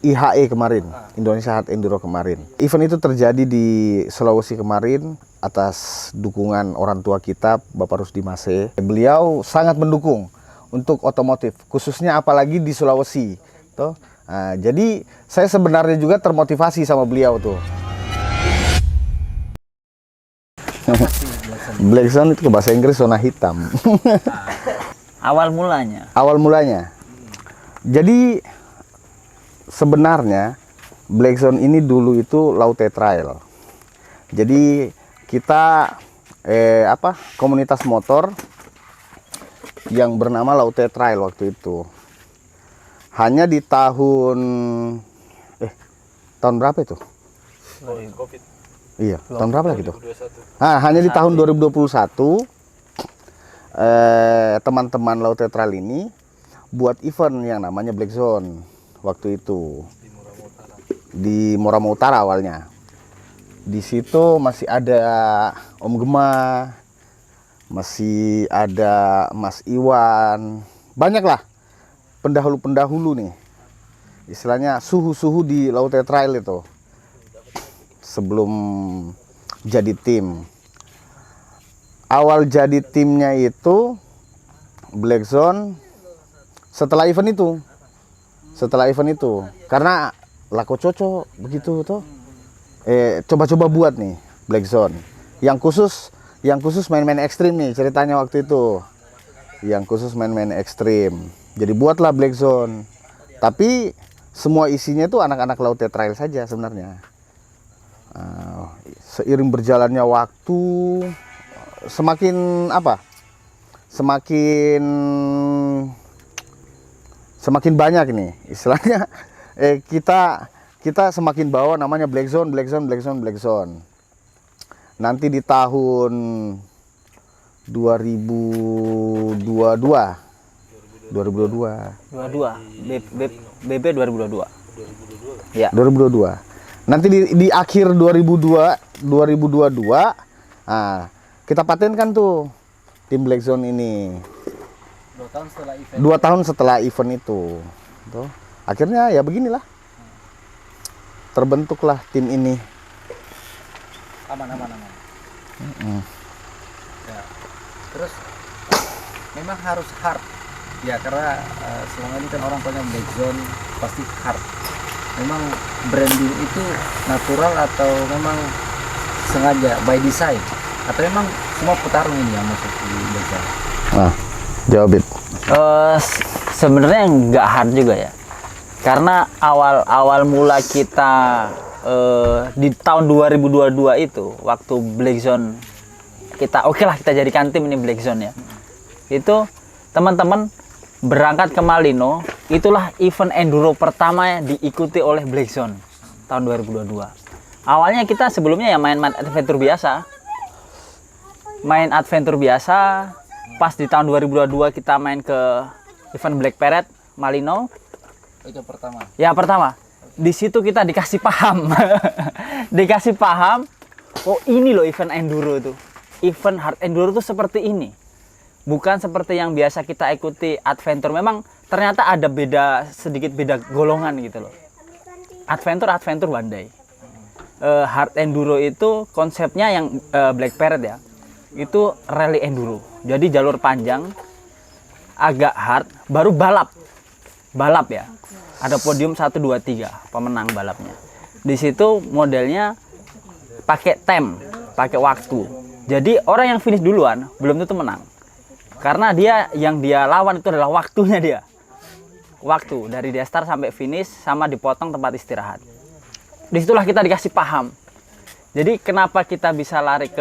IHE kemarin, Indonesia Hard Enduro kemarin. Event itu terjadi di Sulawesi kemarin atas dukungan orang tua kita, Bapak Rusdi Mase. Beliau sangat mendukung untuk otomotif, khususnya apalagi di Sulawesi. Tuh. Nah, jadi saya sebenarnya juga termotivasi sama beliau tuh. Black Zone itu ke bahasa Inggris zona hitam. Awal mulanya. Awal mulanya. Jadi sebenarnya Black Zone ini dulu itu Laute Trail. Jadi kita komunitas motor yang bernama Laute Trail waktu itu. Hanya di tahun tahun berapa itu? Covid. Iya, tahun berapa lagi tuh? Hanya di tahun 2021 teman-teman Laute Trail ini buat event yang namanya Black Zone waktu itu di Morama Utara awalnya. Di situ masih ada Om Gema, masih ada Mas Iwan, banyak lah pendahulu-pendahulu nih, istilahnya suhu-suhu di Laute Trail itu sebelum jadi tim. Awal jadi timnya itu Black Zone setelah event itu, karena laku cocok begitu tuh. Coba-coba buat nih Black Zone yang khusus main-main ekstrim nih ceritanya waktu itu, yang khusus main-main ekstrim. Jadi buatlah Black Zone, tapi semua isinya tuh anak-anak Laute Trail saja sebenarnya. Seiring berjalannya waktu, semakin banyak nih istilahnya. Kita semakin bawa namanya Black Zone. Nanti di tahun 2022 BB 2022. Ya. 2022. Nanti di akhir 2022 kita patenkan tuh tim Black Zone ini. 2 tahun setelah event itu. Tuh. Akhirnya ya beginilah. Terbentuklah tim ini. Aman. Ya. Terus memang harus hard. Ya karena selama ini kan orang punya Black Zone pasti hard. Memang branding itu natural atau memang sengaja by design, atau memang semua petarung ini yang masuk di Black Zone? Jawab it. Sebenarnya nggak hard juga ya, karena awal mula kita di tahun 2022 itu waktu Black Zone kita kita jadikan tim ini Black Zone ya. Itu teman-teman berangkat ke Malino, itulah event enduro pertama yang diikuti oleh Black Zone tahun 2022. Awalnya kita sebelumnya ya main adventure biasa. Pas di tahun 2022 kita main ke event Black Parade Malino. Itu pertama. Ya pertama. Di situ kita dikasih paham. Oh ini loh event enduro itu. Event hard enduro itu seperti ini. Bukan seperti yang biasa kita ikuti adventure. Memang ternyata ada sedikit beda golongan gitu loh. Adventure one day. Hard enduro itu konsepnya yang Black Parade ya. Itu rally enduro. Jadi jalur panjang, agak hard, baru balap ya. Ada podium 1, 2, 3 pemenang balapnya. Di situ modelnya pakai pakai waktu. Jadi orang yang finish duluan belum tentu menang. Karena yang dia lawan itu adalah waktunya dia. Waktu dari dia start sampai finish sama dipotong tempat istirahat. Disitulah kita dikasih paham. Jadi kenapa kita bisa lari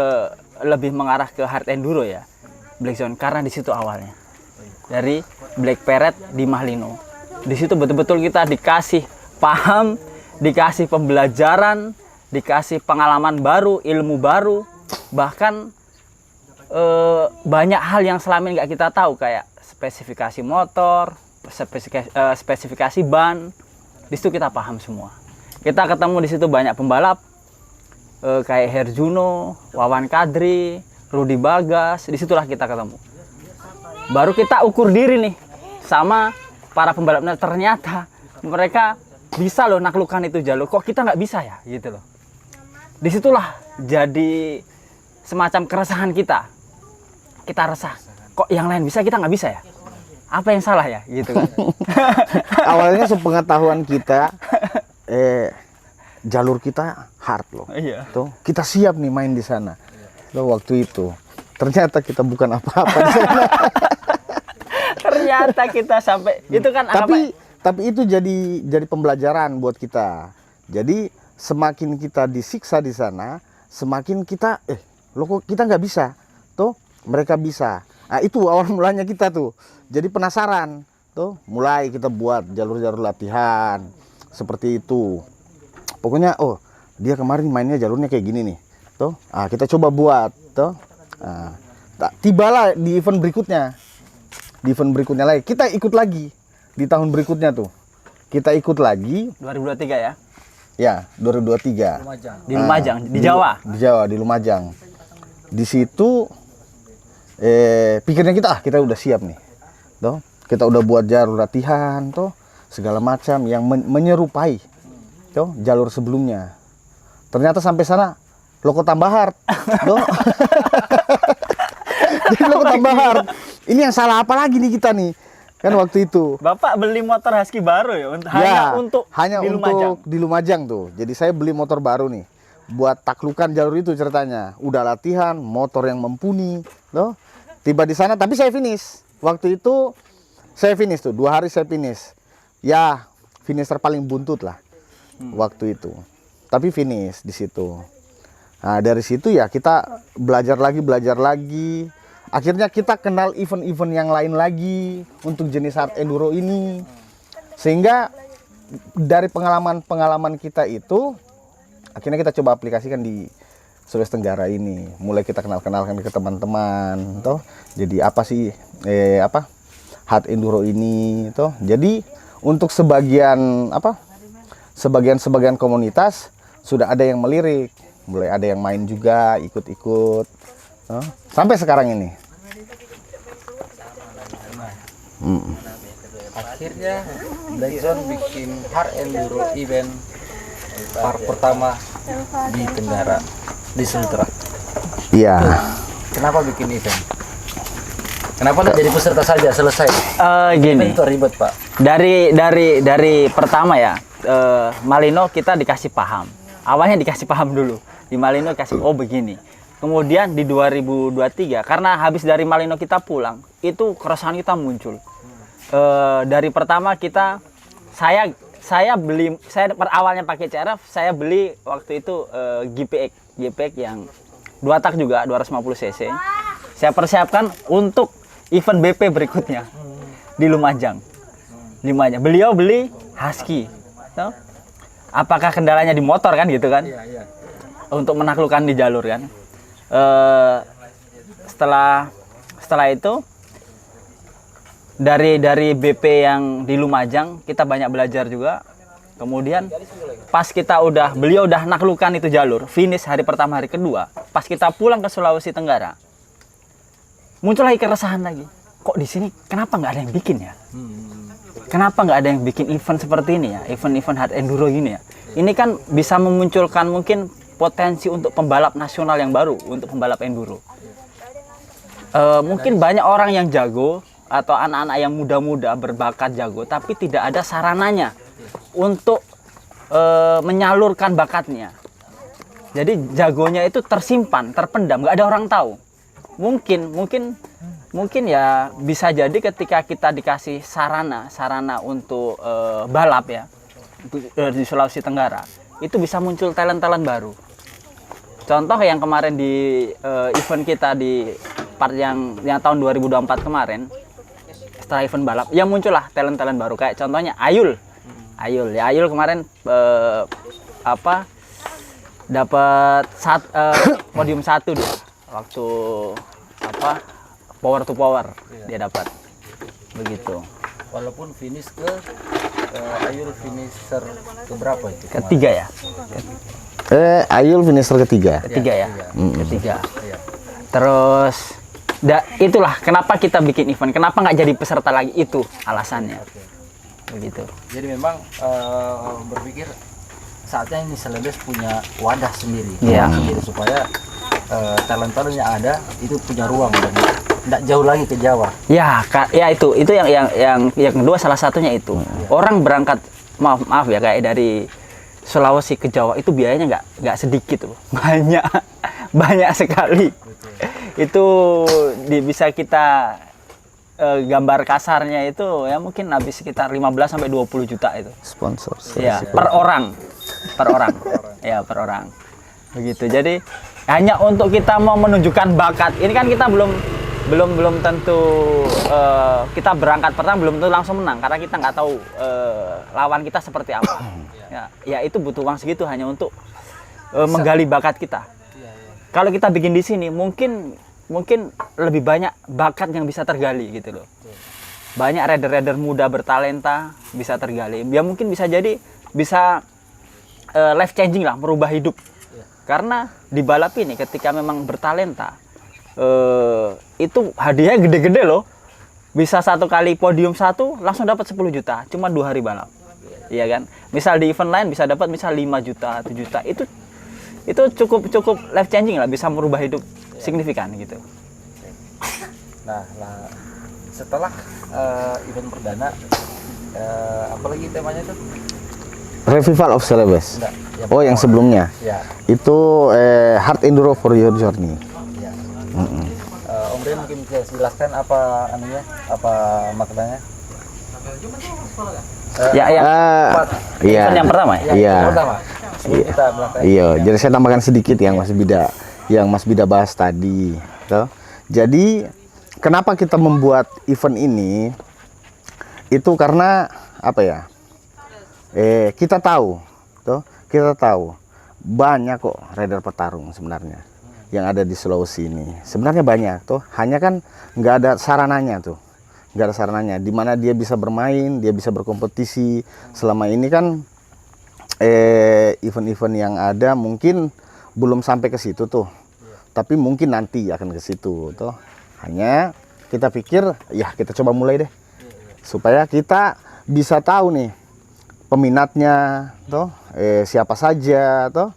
lebih mengarah ke hard enduro ya, Black Zone, karena di situ awalnya. Dari Black Parade di Malino. Di situ betul-betul kita dikasih paham, dikasih pembelajaran, dikasih pengalaman baru, ilmu baru, bahkan banyak hal yang selama ini nggak kita tahu, kayak spesifikasi motor, spesifikasi ban. Di situ kita paham semua. Kita ketemu di situ banyak pembalap kayak Herjuno, Wawan Kadri, Rudi Bagas. Disitulah kita ketemu. Baru kita ukur diri nih sama para pembalapnya. Ternyata mereka bisa loh naklukkan itu jalur, kok kita nggak bisa ya gitu loh. Disitulah jadi semacam keresahan kita resah, kok yang lain bisa kita nggak bisa ya, apa yang salah ya gitu kan. Awalnya sepengetahuan kita jalur kita hard loh. Iya. Tuh, kita siap nih main di sana. Loh, waktu itu ternyata kita bukan apa-apa di sana. Ternyata kita sampai itu kan Tapi itu jadi pembelajaran buat kita. Jadi semakin kita disiksa di sana, semakin kita loh kok kita nggak bisa. Tuh, mereka bisa. Nah, itu awal mulanya kita tuh. Jadi penasaran. Tuh, mulai kita buat jalur-jalur latihan seperti itu. Pokoknya dia kemarin mainnya jalurnya kayak gini nih. Tuh, kita coba buat, tuh. Tibalah di event berikutnya. Di event berikutnya lagi kita ikut lagi. Di tahun berikutnya tuh. Kita ikut lagi 2023 ya. Ya, 2023. Lumajang. Di Lumajang, di Jawa. Di Jawa, di Lumajang. Di situ pikirnya kita udah siap nih. Tuh, kita udah buat jalur latihan tuh, segala macam yang menyerupai tuh jalur sebelumnya. Ternyata sampai sana loko tambah hard. Tuh. Jadi loko tambah hard. Ini yang salah apa lagi nih kita nih? Kan waktu itu. Bapak beli motor Husky baru ya, hanya di Lumajang. Di Lumajang tuh. Jadi saya beli motor baru nih. Buat taklukan jalur itu ceritanya. Udah latihan, motor yang mumpuni, loh. Tiba di sana tapi saya finish. Waktu itu saya finish tuh, 2 hari saya finish. Ya, finisher paling buntut lah. Waktu itu. Tapi finish di situ. Nah, dari situ ya kita belajar lagi. Akhirnya kita kenal event-event yang lain lagi untuk jenis hard enduro ini. Sehingga dari pengalaman kita itu akhirnya kita coba aplikasikan di Sulawesi Tenggara ini. Mulai kita kenalkan ke teman-teman, toh. Jadi apa sih hard enduro ini, toh. Jadi untuk sebagian komunitas sudah ada yang melirik, mulai ada yang main juga, ikut-ikut, sampai sekarang ini. Akhirnya Blackzone bikin hard enduro event pertama di Tenggara, di Sultra. Iya. Kenapa bikin event? Kenapa nggak jadi peserta saja selesai? Gini. Itu ribet, Pak. Dari pertama ya, Malino kita dikasih paham. Awalnya dikasih paham dulu. Di Malino kasih begini. Kemudian di 2023 karena habis dari Malino kita pulang, itu keresahan kita muncul. Dari pertama saya awalnya pakai CRF, saya beli waktu itu GPX yang 2 tak juga 250 cc. Saya persiapkan untuk event BP berikutnya di Lumajang. Beliau beli Husky. So, apakah kendalanya di motor kan gitu kan? Iya. Untuk menaklukkan di jalur kan. Setelah itu dari BP yang di Lumajang kita banyak belajar juga. Kemudian pas beliau udah naklukkan itu jalur, finish hari pertama hari kedua, pas kita pulang ke Sulawesi Tenggara, muncul lagi keresahan lagi. Kok di sini kenapa nggak ada yang bikin ya? Kenapa nggak ada yang bikin event seperti ini ya? Event-event hard enduro gini ya? Ini kan bisa memunculkan mungkin potensi untuk pembalap nasional yang baru untuk pembalap enduro. Mungkin banyak orang yang jago atau anak-anak yang muda-muda berbakat jago, tapi tidak ada sarananya untuk menyalurkan bakatnya. Jadi jagonya itu tersimpan, terpendam, nggak ada orang tahu. Mungkin ya bisa jadi ketika kita dikasih sarana untuk balap ya di Sulawesi Tenggara, itu bisa muncul talent-talent baru. Contoh yang kemarin di event kita di part yang tahun 2024 kemarin, setelah event balap, ya muncullah talent-talent baru kayak contohnya Ayul kemarin dapat podium 1 dia waktu power to power dia dapat begitu. Walaupun finish Ayul finisher keberapa itu? Ketiga ya. Ayul finisher ketiga. Ketiga ya. Ketiga. Terus itulah kenapa kita bikin event. Kenapa nggak jadi peserta lagi, itu alasannya. begitu. Jadi memang berpikir saatnya ini Celebes punya wadah sendiri, Iya. sendiri supaya talent-talent yang ada itu punya ruang dan tidak jauh lagi ke Jawa. Ya, ya itu yang kedua salah satunya itu. Orang berangkat maaf ya kayak dari Sulawesi ke Jawa itu biayanya nggak sedikit loh. Banyak sekali. Itu bisa kita gambar kasarnya itu ya mungkin habis sekitar 15 sampai 20 juta itu. Sponsor. Iya, per orang. Ya, per orang. Begitu. Jadi hanya untuk kita mau menunjukkan bakat. Ini kan kita belum tentu kita berangkat pertama belum tentu langsung menang karena kita nggak tahu lawan kita seperti apa. Ya itu butuh uang segitu hanya untuk menggali bakat kita. Kalau kita bikin di sini mungkin lebih banyak bakat yang bisa tergali gitu loh. Banyak rider-rider muda bertalenta bisa tergali. Ya mungkin bisa jadi life changing lah, merubah hidup. Karena di balap ini ketika memang bertalenta itu hadiahnya gede-gede loh. Bisa 1 kali podium 1 langsung dapat 10 juta cuma 2 hari balap. Iya kan? Misal di event lain bisa dapat misal 5 juta, 7 juta. Itu cukup life changing lah, bisa merubah hidup signifikan gitu. Nah, setelah event perdana apa lagi temanya itu? Revival of Celebes. Enggak, Yang sebelumnya. Ya. Itu Hard Enduro for Your Journey. Ya. Om Rian mungkin bisa jelaskan apa maknanya? Ya, Iya. event yang pertama ya. Iya. Yang pertama. Sebelum kita melangkah. Iya, jadi saya tambahkan sedikit yang Mas Bida bahas tadi. Toh. Jadi kenapa kita membuat event ini? Itu karena apa ya? Kita tahu banyak kok rider petarung sebenarnya yang ada di Sulawesi ini. Sebenarnya banyak tuh, hanya kan nggak ada sarananya tuh. Nggak ada sarananya di mana dia bisa bermain, dia bisa berkompetisi. Selama ini kan event-event yang ada mungkin belum sampai ke situ tuh. Tapi mungkin nanti akan ke situ tuh. Hanya kita pikir ya kita coba mulai deh. Supaya kita bisa tahu nih peminatnya tuh siapa saja tuh.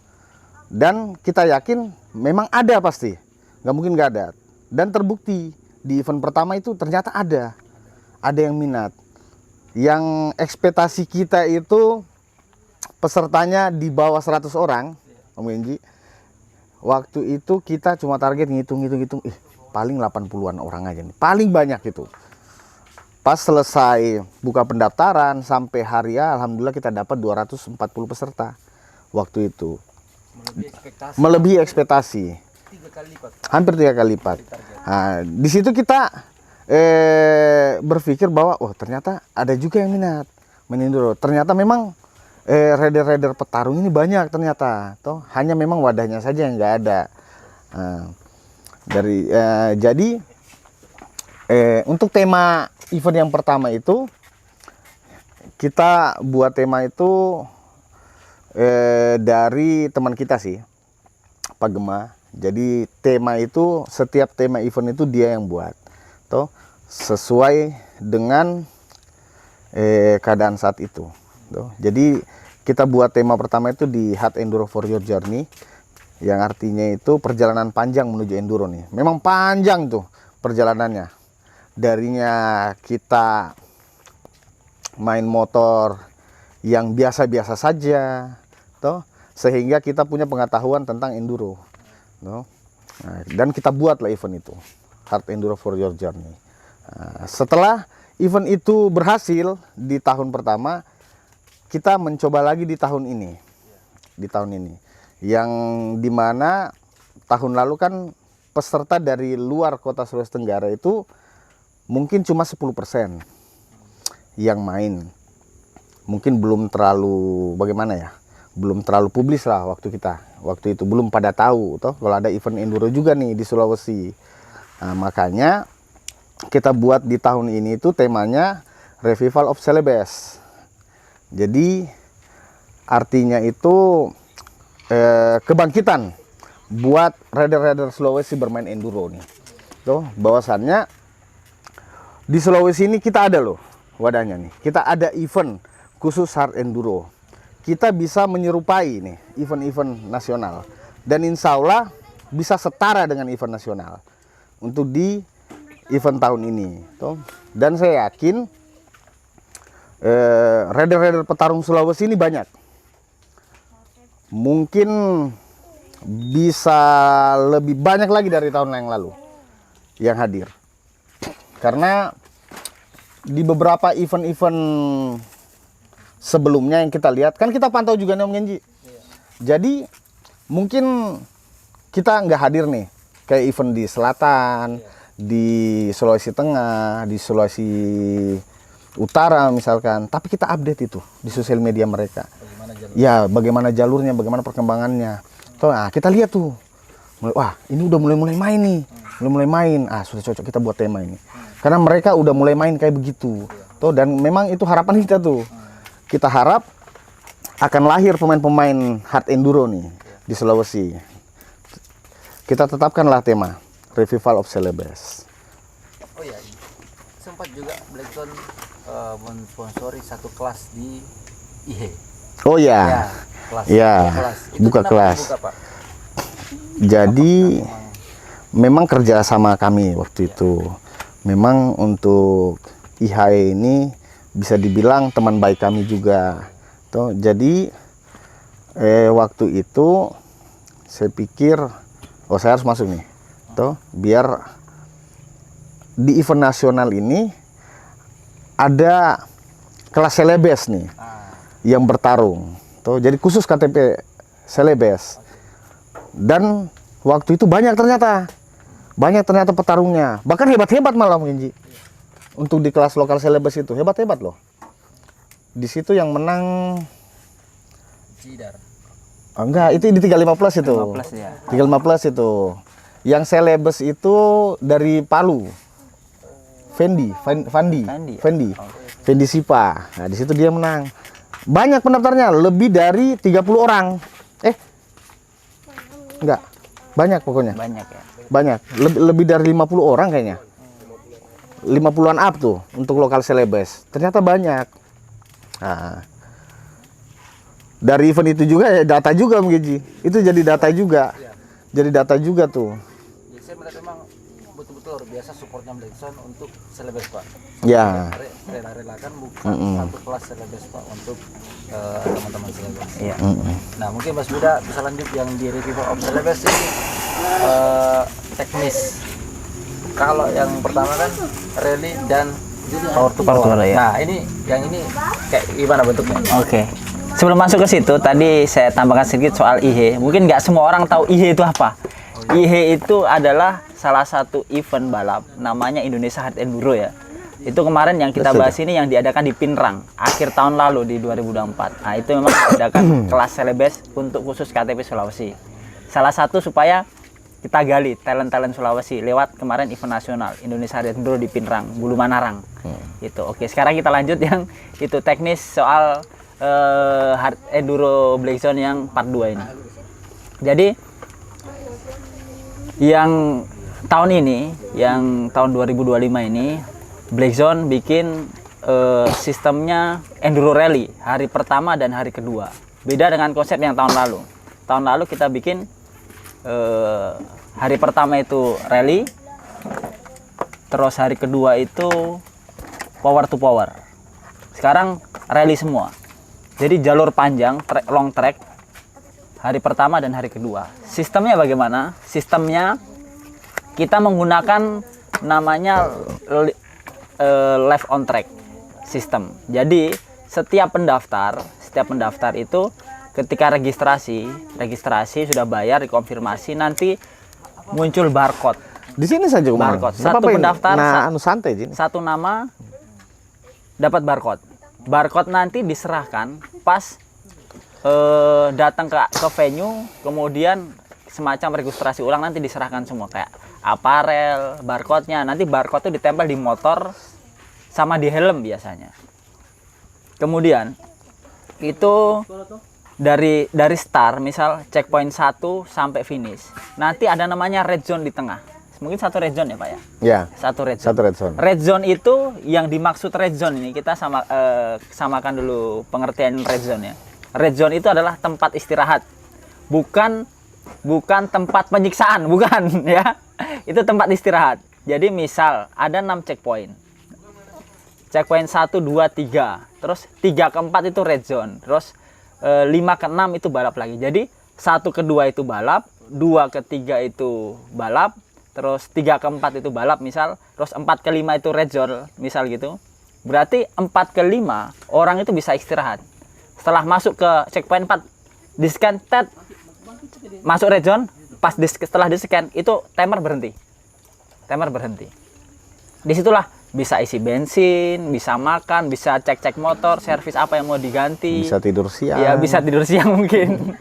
Dan kita yakin memang ada pasti. Nggak mungkin nggak ada. Dan terbukti di event pertama itu ternyata ada yang minat. Yang ekspektasi kita itu pesertanya di bawah 100 orang, Om Genji. Waktu itu kita cuma target ngitung, paling 80-an orang aja nih. Paling banyak itu. Pas selesai buka pendaftaran sampai hari alhamdulillah kita dapat 240 peserta. Waktu itu. Melebihi ekspektasi. 3 kali lipat. Hampir 3 kali lipat. Nah, di situ kita berpikir bahwa ternyata ada juga yang minat main enduro. Ternyata memang rider-rider petarung ini banyak ternyata. Toh hanya memang wadahnya saja yang nggak ada. Jadi untuk tema event yang pertama itu kita buat tema itu dari teman kita sih, Pak Gema. Jadi tema itu setiap tema event itu dia yang buat, toh sesuai dengan keadaan saat itu. Toh. Jadi kita buat tema pertama itu di Hard Enduro for Your Journey, yang artinya itu perjalanan panjang menuju enduro nih. Memang panjang tuh perjalanannya. Darinya kita main motor yang biasa-biasa saja, toh, sehingga kita punya pengetahuan tentang enduro, toh. Nah, dan kita buatlah event itu, Hard Enduro for Your Journey. Nah, setelah event itu berhasil di tahun pertama, kita mencoba lagi di tahun ini, yang dimana tahun lalu kan peserta dari luar kota Sulawesi Tenggara itu mungkin cuma 10% yang main. Mungkin belum terlalu belum terlalu publis lah waktu itu belum pada tahu toh kalau ada event enduro juga nih di Sulawesi. Nah, makanya kita buat di tahun ini itu temanya Revival of Celebes. Jadi artinya itu kebangkitan buat rider-rider Sulawesi bermain enduro nih. Tuh bahwasannya di Sulawesi ini kita ada loh wadahnya nih. Kita ada event khusus hard enduro. Kita bisa menyerupai nih event-event nasional. Dan insya Allah bisa setara dengan event nasional untuk di event tahun ini. Dan saya yakin rider-rider petarung Sulawesi ini banyak. Mungkin bisa lebih banyak lagi dari tahun yang lalu yang hadir. Karena di beberapa event-event sebelumnya yang kita lihat, kan kita pantau juga nih Om Genji. Jadi mungkin kita nggak hadir nih, kayak event di selatan, di Sulawesi Tengah, di Sulawesi Utara misalkan. Tapi kita update itu di sosial media mereka. Ya, bagaimana jalurnya, bagaimana perkembangannya. Nah, kita lihat tuh. Wah, ini udah mulai main nih. Mulai main. Sudah cocok kita buat tema ini. Karena mereka udah mulai main kayak begitu. Dan memang itu harapan kita tuh. Kita harap akan lahir pemain-pemain hard enduro nih di Sulawesi. Kita tetapkanlah tema Revival of Celebes. Oh iya, sempat juga Blackzone mensponsori satu kelas di IHE. Oh ya, kelas. ya, Kelas. buka kelas. Buka, Pak? Jadi memang kerja sama kami waktu itu. Memang untuk IHE ini bisa dibilang teman baik kami juga. Jadi waktu itu saya pikir, saya harus masuk nih. Biar di event nasional ini ada kelas Celebes nih yang bertarung. Jadi khusus KTP Celebes. Dan waktu itu banyak ternyata petarungnya. Bahkan hebat-hebat malah Genji. Untuk di kelas lokal Celebes itu hebat-hebat loh. Di situ yang menang Cidar. Enggak, itu di 35 plus itu. 35 plus ya. 35 plus itu. Yang Celebes itu dari Palu. Fendi Sipa. Nah, di situ dia menang. Banyak pendaftarnya, lebih dari 30 orang. Enggak. Banyak pokoknya. Banyak ya. Banyak. Lebih dari 50 orang kayaknya. 50-an up tuh untuk lokal Celebes. Ternyata banyak. Nah, dari event itu juga ya data juga Mgeji. Itu jadi data juga. Jadi data juga tuh. Jadi saya melihat memang betul-betul luar biasa supportnya Blackzone untuk Celebes, Pak. Ya. Rela-relakan buka satu kelas Celebes, Pak, untuk teman-teman Celebes. Iya. Nah, mungkin Mas Buda bisa lanjut yang di Revival of Celebes ini teknis. Kalau yang pertama kan rally dan power to power. Ya. Nah, yang ini kayak gimana bentuknya? Oke. Sebelum masuk ke situ, tadi saya tambahkan sedikit soal IHE. Mungkin nggak semua orang tahu IHE itu apa. IHE itu adalah salah satu event balap, namanya Indonesia Hard Enduro ya. Itu kemarin yang kita bahas ini yang diadakan di Pinrang akhir tahun lalu di 2024. Nah, itu memang diadakan kelas Celebes untuk khusus KTP Sulawesi. Salah satu supaya kita gali talent-talent Sulawesi lewat kemarin event nasional Indonesia Hard Enduro di Pinrang, Bulu Manarang. Gitu. Oke, sekarang kita lanjut yang itu teknis soal hard enduro Blackzone yang part 2 ini. Jadi yang tahun ini, yang tahun 2025 ini Blackzone bikin sistemnya enduro rally hari pertama dan hari kedua. Beda dengan konsep yang tahun lalu. Tahun lalu kita bikin hari pertama itu rally, terus hari kedua itu power to power. Sekarang rally semua. Jadi jalur panjang, long track, hari pertama dan hari kedua. Sistemnya bagaimana? Sistemnya kita menggunakan namanya live on track sistem. Jadi setiap pendaftar itu ketika registrasi sudah bayar, dikonfirmasi, nanti muncul barcode. Di sini saja barcode. Satu pendaftar, santai Jin. Satu nama dapat barcode. Barcode nanti diserahkan pas datang ke venue, kemudian semacam registrasi ulang, nanti diserahkan semua kayak aparel, barcode-nya. Nanti barcode itu ditempel di motor sama di helm biasanya. Kemudian itu dari start, misal checkpoint 1 sampai finish. Nanti ada namanya red zone di tengah. mungkin satu red zone ya Pak ya. Ya, Satu red zone. satu red zone. Red zone itu yang dimaksud red zone ini kita samakan dulu pengertian red zone ya. Red zone itu adalah tempat istirahat, bukan tempat penyiksaan, bukan ya. Itu tempat istirahat. Jadi misal ada 6 checkpoint. Checkpoint 1, 2, 3. Terus 3 ke 4 itu red zone. Terus 5 ke 6 itu balap lagi. Jadi 1 ke 2 itu balap, 2 ke 3 itu balap, terus 3 ke 4 itu balap misal, terus 4 ke 5 itu red zone misal gitu. Berarti 4 ke 5 orang itu bisa istirahat. Setelah masuk ke checkpoint 4, di scan tet, masuk red zone, setelah di scan itu timer berhenti. Timer berhenti. Disitulah bisa isi bensin, bisa makan, bisa cek-cek motor, servis apa yang mau diganti. Bisa tidur siang. Ya bisa tidur siang mungkin.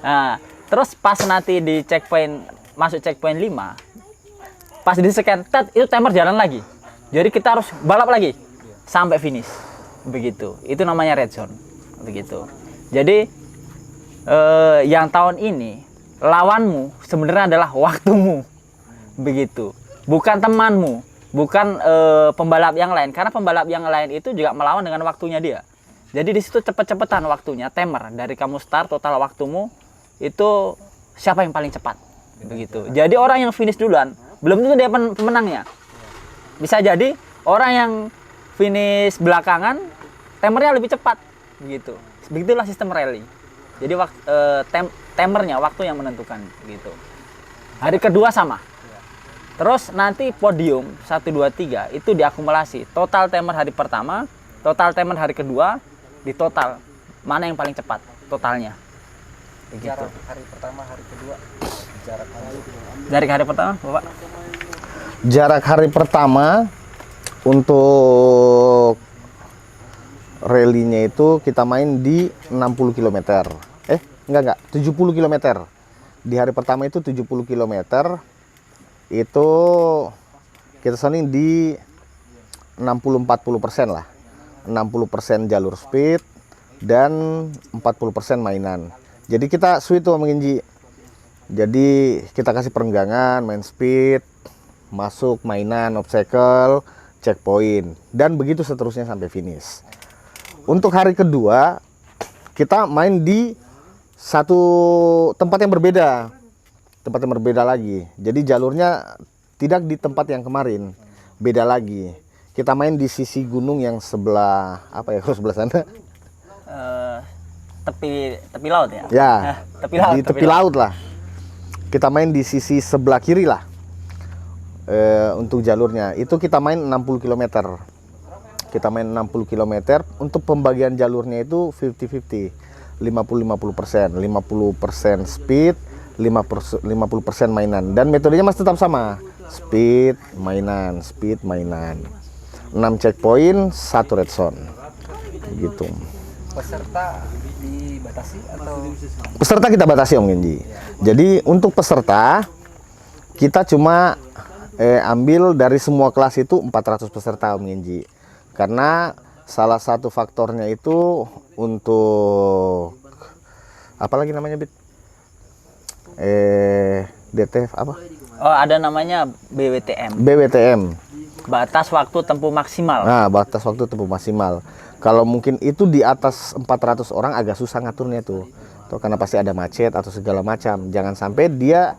Nah, terus pas nanti di checkpoint, masuk checkpoint 5, pas di scan tet itu timer jalan lagi. Jadi kita harus balap lagi sampai finish. Begitu. Itu namanya red zone. Begitu. Jadi yang tahun ini lawanmu sebenarnya adalah waktumu. Begitu. Bukan temanmu, bukan pembalap yang lain, karena pembalap yang lain itu juga melawan dengan waktunya dia. Jadi di situ cepet-cepetan waktunya, timer dari kamu start total waktumu itu siapa yang paling cepat. Begitu. Jadi orang yang finish duluan belum tentu dia pemenangnya. Bisa jadi orang yang finish belakangan timernya lebih cepat. Begitu. Begitulah sistem rally. Jadi timernya waktu yang menentukan gitu. Hari kedua sama. Terus nanti podium 1 2 3 itu diakumulasi. Total timer hari pertama, total timer hari kedua, di total mana yang paling cepat totalnya. Begitu. Jarak hari pertama, hari kedua. Jarak Dari hari pertama, Bapak? Jarak hari pertama untuk rally-nya itu kita main di 60 km. Enggak, 70 km. Di hari pertama itu 70 km. Itu kita sounding di 60-40% lah. 60% jalur speed dan 40% mainan. Jadi kita sweet tuh menginji. Jadi kita kasih perenggangan, main speed, masuk mainan, obstacle, checkpoint, dan begitu seterusnya sampai finish. Untuk hari kedua kita main di satu tempat yang berbeda lagi. Jadi jalurnya tidak di tempat yang kemarin, beda lagi. Kita main di sisi gunung yang sebelah sebelah sana. Tepi laut ya? Ya, tepi tepi laut lah. Kita main di sisi sebelah kiri lah. Untuk jalurnya itu kita main 60 km. Kita main 60 km. Untuk pembagian jalurnya itu 50-50. 50-50%, 50% speed, 50% mainan, dan metodenya masih tetap sama, speed mainan. 6 checkpoint, 1 red zone gitu. Peserta dibatasi atau? Peserta kita batasi Om Genji. Jadi untuk peserta kita cuma ambil dari semua kelas itu 400 peserta Om Genji, karena salah satu faktornya itu untuk apa lagi namanya Bit? DTF apa? Oh, ada namanya BWTM. BWTM. Batas waktu tempuh maksimal. Nah, batas waktu tempuh maksimal. Kalau mungkin itu di atas 400 orang agak susah ngaturnya tuh. Tuh karena pasti ada macet atau segala macam. Jangan sampai dia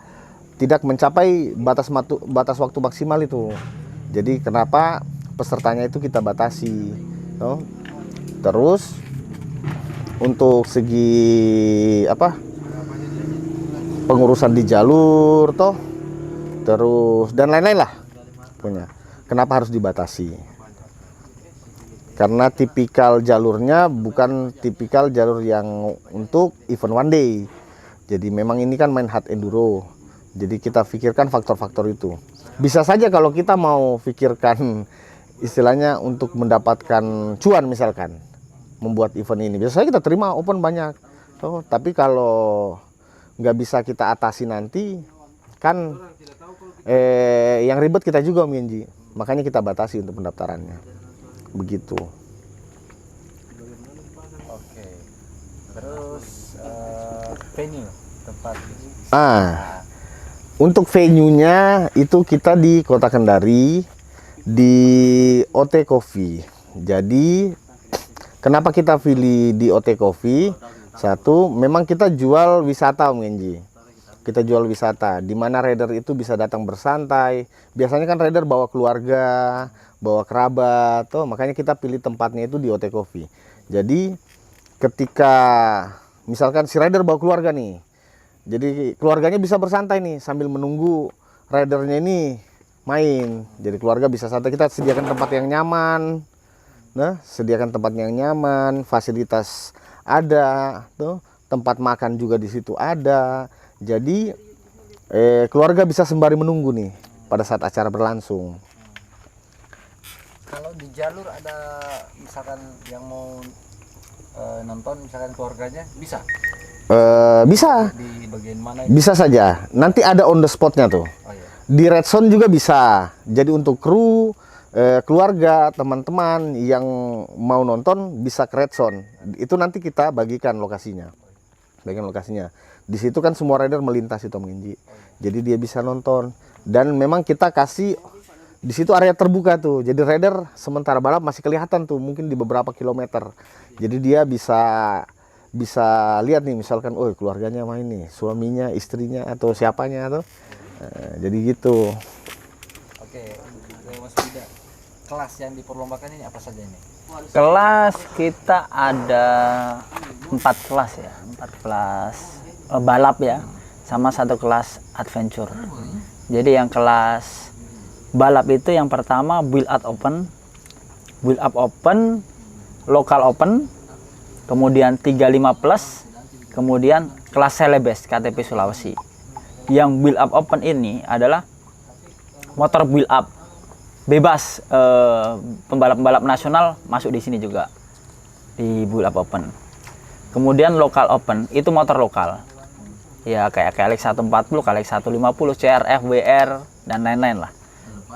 tidak mencapai batas waktu maksimal itu. Jadi kenapa pesertanya itu kita batasi. Tuh. Terus untuk segi pengurusan di jalur toh, terus dan lain-lain lah punya. Kenapa harus dibatasi? Karena tipikal jalurnya bukan tipikal jalur yang untuk event one day. Jadi memang ini kan main hard enduro. Jadi kita pikirkan faktor-faktor itu. Bisa saja kalau kita mau pikirkan istilahnya untuk mendapatkan cuan misalkan, membuat event ini, biasanya kita terima open banyak. Tapi kalau nggak bisa kita atasi nanti, kan yang ribet kita juga Om Genji. Makanya kita batasi untuk pendaftarannya. Begitu. Oke. Terus venue tempat. Untuk venue-nya itu kita di Kota Kendari di OT Coffee. Jadi kenapa kita pilih di OT Coffee? Satu, memang kita jual wisata Om Genji. Kita jual wisata, di mana rider itu bisa datang bersantai. Biasanya kan rider bawa keluarga, bawa kerabat, makanya kita pilih tempatnya itu di OT Coffee. Jadi ketika misalkan si rider bawa keluarga nih, jadi keluarganya bisa bersantai nih sambil menunggu ridernya ini main. Jadi keluarga bisa santai, kita sediakan tempat yang nyaman. Nah, sediakan tempat yang nyaman, fasilitas ada, tempat makan juga di situ ada. Jadi keluarga bisa sembari menunggu nih pada saat acara berlangsung. Kalau di jalur ada misalkan yang mau nonton misalkan keluarganya bisa Bisa, di bagian mana? bisa saja. Nanti ada on the spotnya tuh. Oh, iya. Di red zone juga bisa. Jadi untuk kru, keluarga, teman-teman yang mau nonton bisa ke red zone. Itu nanti kita bagikan lokasinya. Di situ kan semua rider melintas itu Om Genji. Jadi dia bisa nonton. Dan memang kita kasih di situ area terbuka tuh. Jadi rider sementara balap masih kelihatan tuh mungkin di beberapa kilometer. Jadi dia bisa lihat nih misalkan, oh keluarganya main nih, suaminya, istrinya atau siapanya tuh. Jadi gitu. Oke, Mas Bida. Kelas yang diperlombakan ini apa saja ini? Kelas kita ada 4 kelas ya, 4 kelas balap ya, sama 1 kelas adventure. Jadi yang kelas balap itu yang pertama build up open, local open, kemudian 35 plus, kemudian kelas Celebes KTP Sulawesi. Yang build up open ini adalah motor build up bebas, pembalap-pembalap nasional masuk di sini juga di build up open. Kemudian local open itu motor lokal ya, kayak KLX 140, KLX 150, CRF, WR dan lain-lain lah,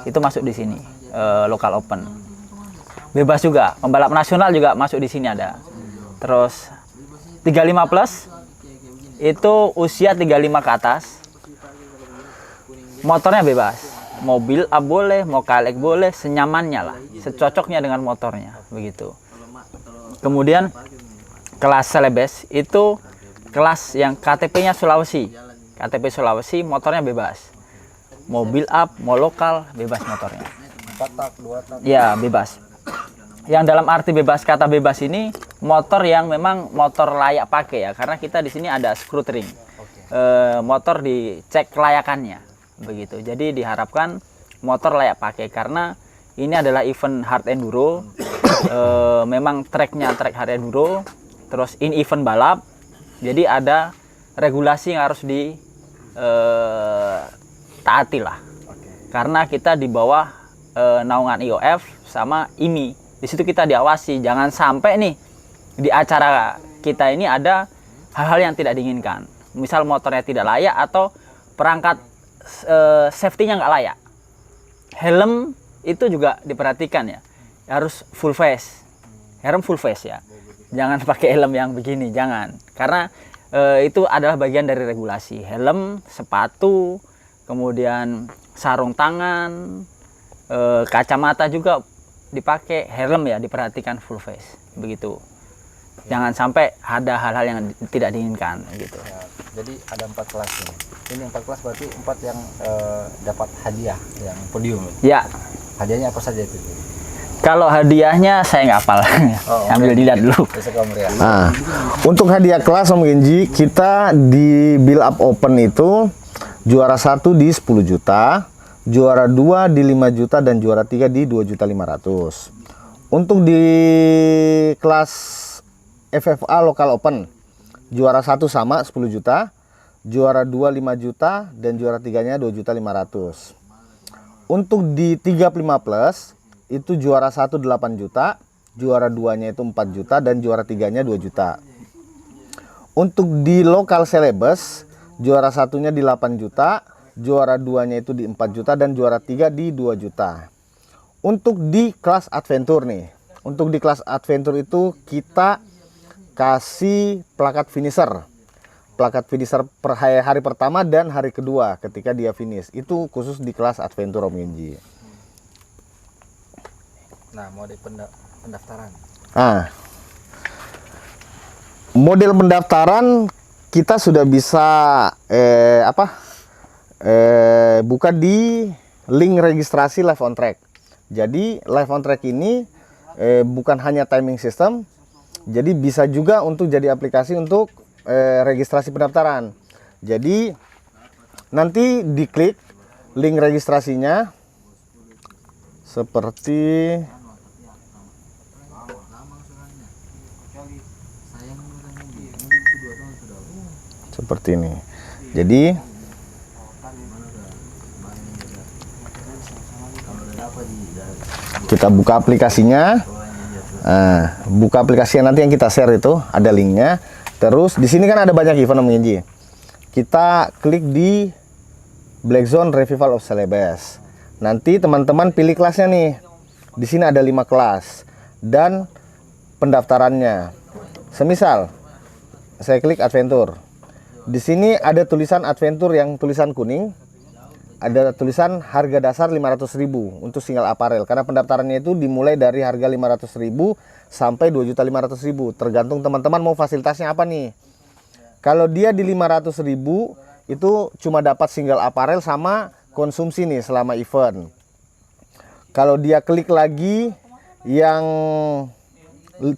itu masuk di sini. Local open bebas juga, pembalap nasional juga masuk di sini ada. Terus 35 plus itu usia 35 ke atas, motornya bebas, mau build up boleh, mau KLX boleh, senyamannya lah, secocoknya dengan motornya begitu. Kemudian kelas Celebes itu kelas yang KTP-nya Sulawesi. KTP Sulawesi motornya bebas, mau build up, mau lokal, bebas motornya. 4 tak, 2 tak. Ya bebas. Yang dalam arti bebas, kata bebas ini motor yang memang motor layak pakai ya, karena kita di sini ada scrutering. Motor dicek kelayakannya begitu. Jadi diharapkan motor layak pakai karena ini adalah event hard enduro. Memang tracknya track hard enduro, terus in event balap. Jadi ada regulasi yang harus ditaati lah. Karena kita di bawah naungan IOF sama IMI. Di situ kita diawasi, jangan sampai nih di acara kita ini ada hal-hal yang tidak diinginkan. Misal motornya tidak layak atau perangkat safety-nya nggak layak. Helm itu juga diperhatikan ya, harus full face. Helm full face ya, jangan pakai helm yang begini, jangan. Karena itu adalah bagian dari regulasi. Helm, sepatu, kemudian sarung tangan, kacamata juga dipakai, helm ya diperhatikan full face begitu. Jangan sampai ada hal-hal yang tidak diinginkan gitu. Ya, jadi ada 4 kelas ini. Ini 4 kelas berarti 4 yang dapat hadiah yang podium. Ya. Hadiahnya apa saja itu? Kalau hadiahnya saya nggak hafal. Ambil dilihat dulu. Nah, untuk hadiah kelas Om Genji, kita di build up open itu juara 1 di 10 juta, juara 2 di 5 juta dan juara 3 di 2.500.000. Untuk di kelas FFA Local Open, juara 1 sama 10 juta, juara 2 5 juta dan juara 3-nya 2.500.000. Untuk di 35 plus itu juara 1 8 juta, juara 2-nya itu 4 juta dan juara 3-nya 2 juta. Untuk di Local Celebes, juara 1-nya di 8 juta, juara 2-nya itu di 4 juta dan juara 3 di 2 juta. Untuk di kelas adventure nih, untuk di kelas adventure itu kita kasih plakat finisher. plakat finisher per hari pertama dan hari kedua ketika dia finish. Itu khusus di kelas Adventure Om Genji. Nah, mode pendaftaran. Nah, model pendaftaran kita sudah bisa buka di link registrasi Live on Track. Jadi Live on Track ini bukan hanya timing system, jadi bisa juga untuk jadi aplikasi untuk registrasi pendaftaran. Jadi nanti diklik link registrasinya seperti ini. Jadi kita buka aplikasinya. Buka aplikasinya, nanti yang kita share itu ada linknya. Terus di sini kan ada banyak event Om Genji. Kita klik di Black Zone Revival of Celebes. Nanti teman-teman pilih kelasnya nih. Di sini ada 5 kelas dan pendaftarannya. Semisal saya klik Adventure. Di sini ada tulisan Adventure yang tulisan kuning. Ada tulisan harga dasar 500.000 untuk single apparel, karena pendaftarannya itu dimulai dari harga 500.000 sampai 2.500.000, tergantung teman-teman mau fasilitasnya apa nih. Kalau dia di 500.000 itu cuma dapat single apparel sama konsumsi nih selama event. Kalau dia klik lagi yang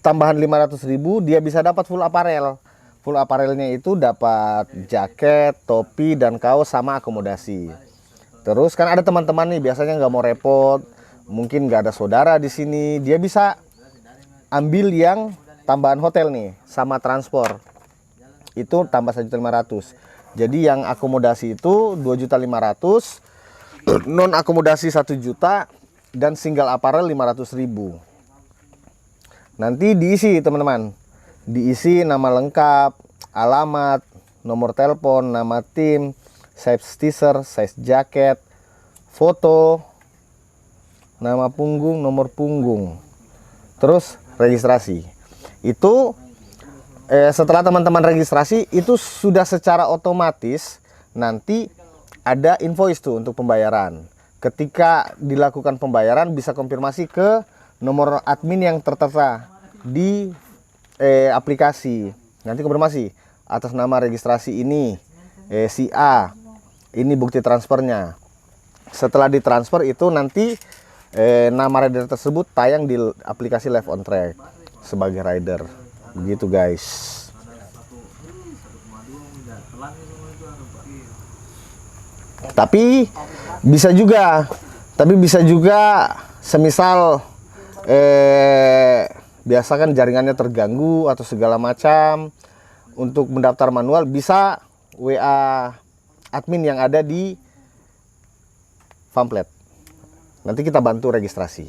tambahan 500.000, dia bisa dapat full apparel. Full apparelnya itu dapat jaket, topi, dan kaos sama akomodasi. Terus kan ada teman-teman nih biasanya nggak mau repot, mungkin nggak ada saudara di sini, dia bisa ambil yang tambahan hotel nih sama transport, itu tambah 1.500.000. Jadi yang akomodasi itu 2.500.000, non akomodasi 1 juta, dan single apparel 500.000. Nanti diisi teman-teman, diisi nama lengkap, alamat, nomor telepon, nama tim, size t-shirt, size jaket, foto, nama punggung, nomor punggung, terus registrasi. Itu setelah teman-teman registrasi itu sudah secara otomatis nanti ada invoice tuh untuk pembayaran. Ketika dilakukan pembayaran bisa konfirmasi ke nomor admin yang tertera di aplikasi. Nanti konfirmasi atas nama registrasi ini si A. Ini bukti transfernya. Setelah ditransfer itu nanti nama rider tersebut tayang di aplikasi Live on Track sebagai rider. Begitu guys. Tapi bisa juga semisal biasa kan jaringannya terganggu atau segala macam, untuk mendaftar manual bisa WA admin yang ada di pamflet. Nanti kita bantu registrasi.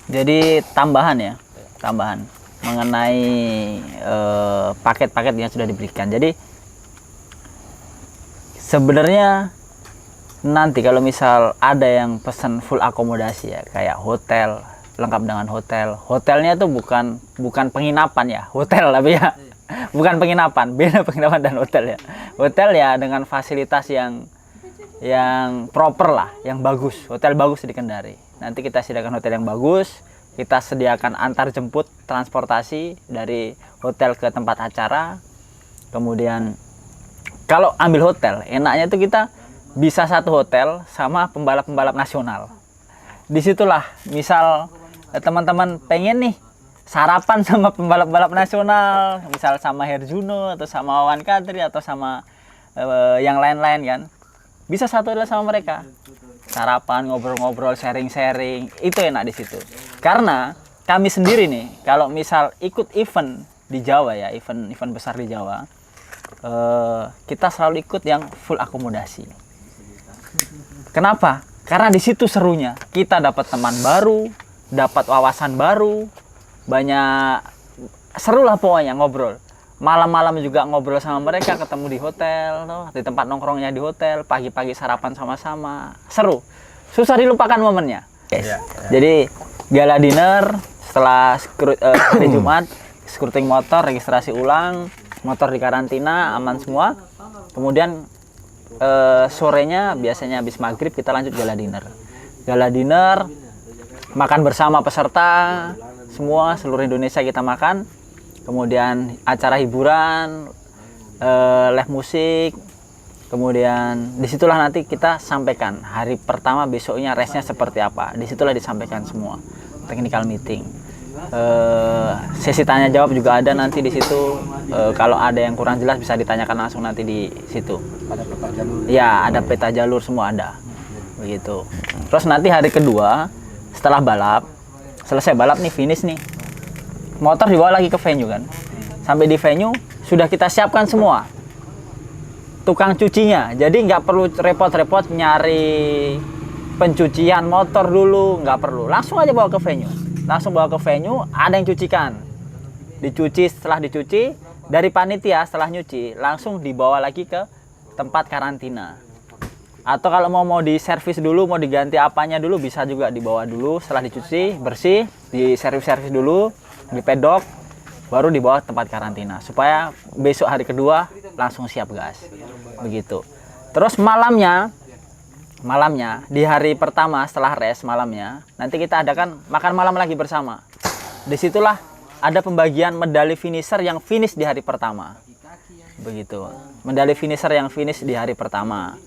Jadi tambahan mengenai paket-paket yang sudah diberikan. Jadi sebenarnya nanti kalau misal ada yang pesan full akomodasi ya, kayak hotel, lengkap dengan hotel. Hotelnya tuh bukan penginapan ya, hotel tapi ya. Bukan penginapan, beda penginapan dan hotel ya. Hotel ya dengan fasilitas yang proper lah, yang bagus. Hotel bagus di Kendari. Nanti kita sediakan hotel yang bagus, kita sediakan antar jemput transportasi dari hotel ke tempat acara. Kemudian kalau ambil hotel, enaknya tuh kita bisa satu hotel sama pembalap-pembalap nasional. Disitulah misal teman-teman pengen nih sarapan sama pembalap-pembalap nasional, misal sama Herjuno atau sama Wawan Kadri atau sama yang lain-lain kan, bisa satu hotel sama mereka, sarapan, ngobrol-ngobrol, sharing-sharing, itu enak di situ. Karena kami sendiri nih kalau misal ikut event di Jawa ya, event besar di Jawa, kita selalu ikut yang full akomodasi. Kenapa? Karena di situ serunya, kita dapat teman baru, dapat wawasan baru, banyak seru lah pokoknya ngobrol. Malam-malam juga ngobrol sama mereka, ketemu di hotel, di tempat nongkrongnya di hotel, pagi-pagi sarapan sama-sama, seru. Susah dilupakan momennya. Yes. Jadi gala dinner Setelah hari Jumat, scruting motor, registrasi ulang, motor di karantina, aman semua. Kemudian sorenya biasanya habis maghrib kita lanjut gala dinner. Gala dinner, makan bersama peserta, semua seluruh Indonesia kita makan. Kemudian acara hiburan, live musik. Kemudian disitulah nanti kita sampaikan hari pertama besoknya race-nya seperti apa. Disitulah disampaikan semua technical meeting. Sesi tanya jawab juga ada nanti di situ. Kalau ada yang kurang jelas bisa ditanyakan langsung nanti di situ. Ada peta jalur. Ya, ada peta jalur semua ada. Begitu. Terus nanti hari kedua setelah balap, selesai balap nih, finish nih. Motor dibawa lagi ke venue kan. Sampai di venue sudah kita siapkan semua. Tukang cucinya, jadi nggak perlu repot-repot nyari pencucian motor dulu, nggak perlu, langsung aja bawa ke venue. Langsung bawa ke venue, ada yang cucikan, dicuci. Setelah dicuci dari panitia, setelah nyuci langsung dibawa lagi ke tempat karantina. Atau kalau mau diservis dulu, mau diganti apanya dulu, bisa juga dibawa dulu. Setelah dicuci bersih, di servis dulu di pedok, baru dibawa ke tempat karantina supaya besok hari kedua langsung siap gas. Begitu. Terus malamnya di hari pertama setelah race malamnya nanti kita adakan makan malam lagi bersama. Disitulah ada pembagian medali finisher yang finish di hari pertama. Begitu. Medali finisher yang finish di hari pertama.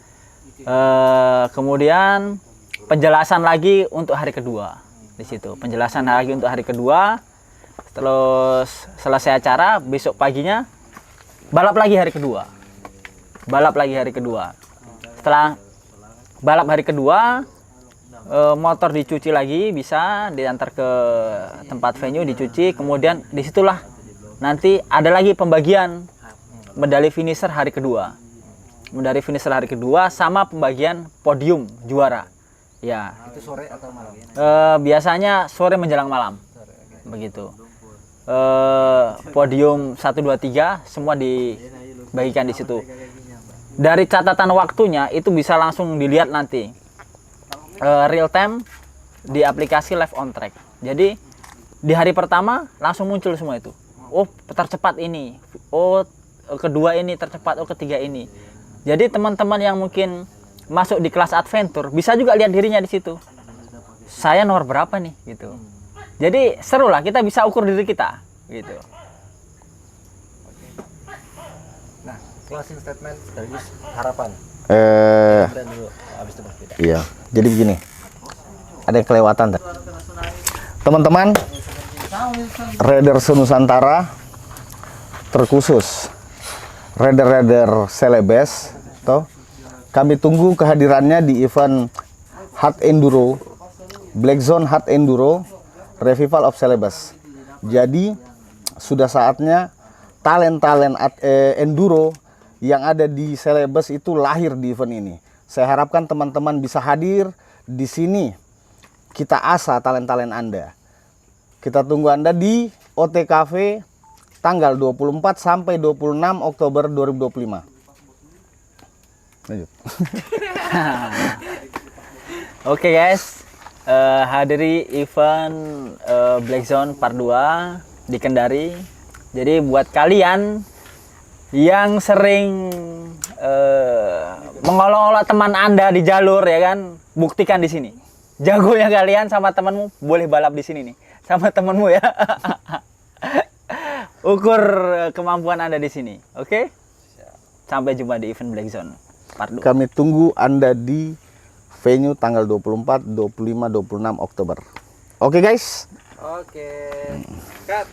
Kemudian penjelasan lagi untuk hari kedua. Di situ penjelasan lagi untuk hari kedua. Terus selesai acara, besok paginya balap lagi hari kedua. Setelah balap hari kedua, motor dicuci lagi, bisa diantar ke tempat venue dicuci. Kemudian disitulah nanti ada lagi pembagian medali finisher hari kedua. Medali finisher hari kedua sama pembagian podium juara. Ya. Itu sore atau malam? Biasanya sore menjelang malam. Begitu. Podium 1, 2, 3 semua dibagikan di situ. Dari catatan waktunya itu bisa langsung dilihat nanti real time di aplikasi Live on Track. Jadi di hari pertama langsung muncul semua itu. Oh, tercepat ini. Oh, kedua ini tercepat. Oh, ketiga ini. Jadi teman-teman yang mungkin masuk di kelas adventure bisa juga lihat dirinya di situ. Saya nomor berapa nih gitu. Jadi seru lah, kita bisa ukur diri kita gitu. Nah, closing statement sekaligus harapan. Eh, Dulu, habis itu berbeda. iya. Jadi begini. Ada yang kelewatan tadi. Teman-teman, Raider Senusantara terkhusus Raider Celebes toh. Kami tunggu kehadirannya di event Hard Enduro, Black Zone Hard Enduro Revival of Celebes. Jadi sudah saatnya talent-talent enduro yang ada di Celebes itu lahir di event ini. Saya harapkan teman-teman bisa hadir di sini. Kita asah talent-talent Anda. Kita tunggu Anda di OTKV tanggal 24 sampai 26 Oktober 2025. Lanjut. Oke guys, hadiri event Black Zone Part 2 di Kendari. Jadi buat kalian yang sering mengolok-olok teman Anda di jalur ya kan, buktikan di sini. Jagonya kalian sama temanmu boleh balap di sini nih, sama temanmu ya. Ukur kemampuan Anda di sini, oke? Sampai jumpa di event Black Zone Part 2. Kami tunggu Anda di venue tanggal 24, 25, 26 Oktober. Oke guys? Oke. Cut.